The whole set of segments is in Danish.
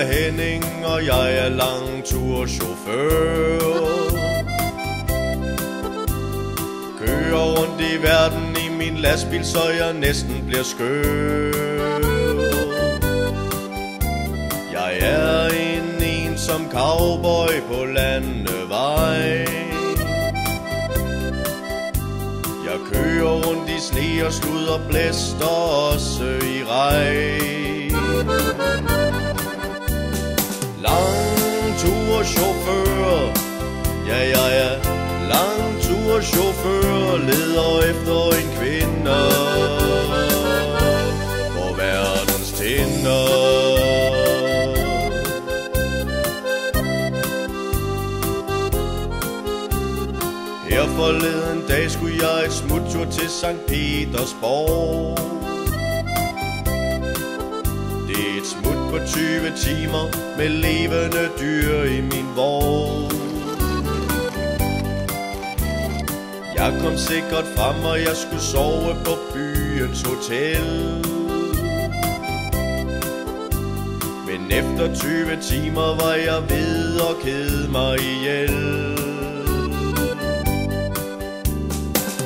er Henning, og jeg er langturschauffør. Kører rundt i verden i min lastbil, så jeg næsten bliver skør. Jeg er en ensom cowboy på landevej. Jeg kører rundt i sne og slud og blæst og også i regn. Langturschauffør, ja jeg er langturschauffør, leder efter en kvinde på verdens tinder. Her forleden dag skulle jeg et smuttur til Sankt Petersborg. Det er et smut på 20 timer med levende dyr i min vogn. Jeg kom sikkert frem, og jeg skulle sove på byens hotel. Men efter 20 timer var jeg ved og kede mig ihjel.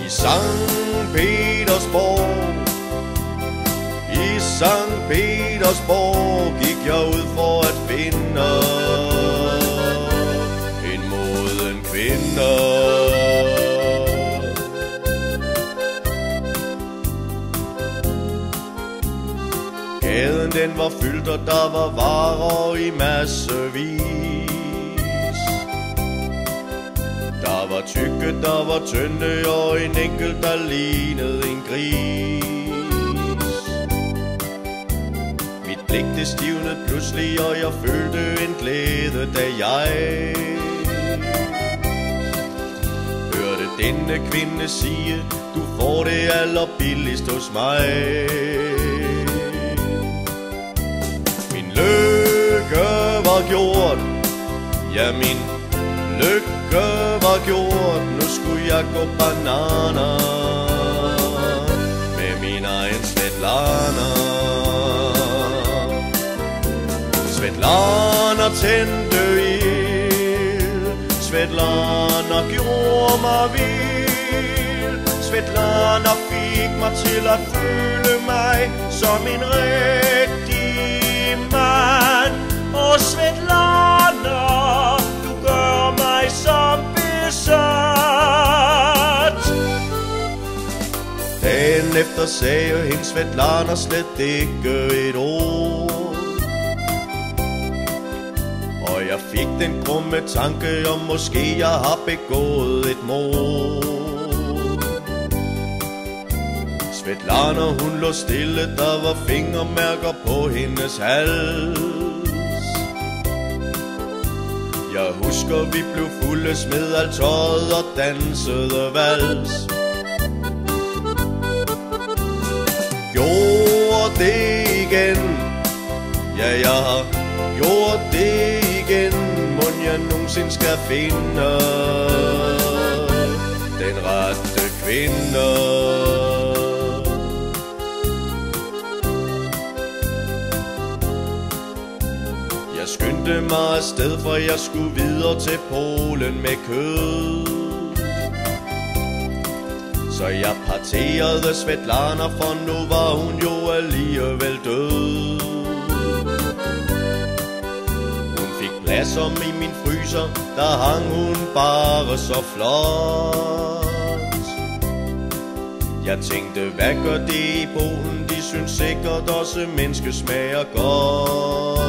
I Sankt Petersborg, i Sankt Petersborg gik jeg ud for at finde en moden kvinde. Gaden den var fyldt, og der var varer i massevis. Der var tykke, der var tynde, og en enkelt, der lignede en gris. Mit blik det stivnede pludselig, og jeg følte en glæde, da jeg hørte denne kvinde sige: du får det allerbilligst hos mig. Min lykke var gjort, ja min lykke var gjort. Nu skulle jeg gå bananer med min egen Svetlana. Svetlana tændte ild, Svetlana gjorde mig vild. Svetlana fik mig til at føle mig som en rigtig mand. Og Svetlana, du gør mig som besat. Dagen efter sagde hende Svetlana slet ikke et ord. Og jeg fik den grumme tanke, om måske jeg har begået et mord. Svetlana hun lå stille, der var fingermærker på hendes hals. Jeg husker vi blev fulde, smed alt tøjet og dansede vals. Gjorde det igen, ja jeg har gjort det igen. Mon jeg nogensinde skal finde den rette kvinde. Jeg skyndte mig afsted, for jeg skulle videre til Polen med kød. Så jeg parterede Svetlana, for nu var hun jo alligevel død. Hun fik plads om i min fryser, der hang hun bare så flot. Jeg tænkte, hvad gør det i Polen? De synes sikkert også menneske smager godt.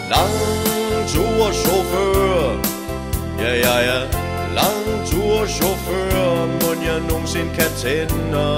Langturschauffør, ja jeg er langturschauffør. Mon jeg nogensinde kan tænde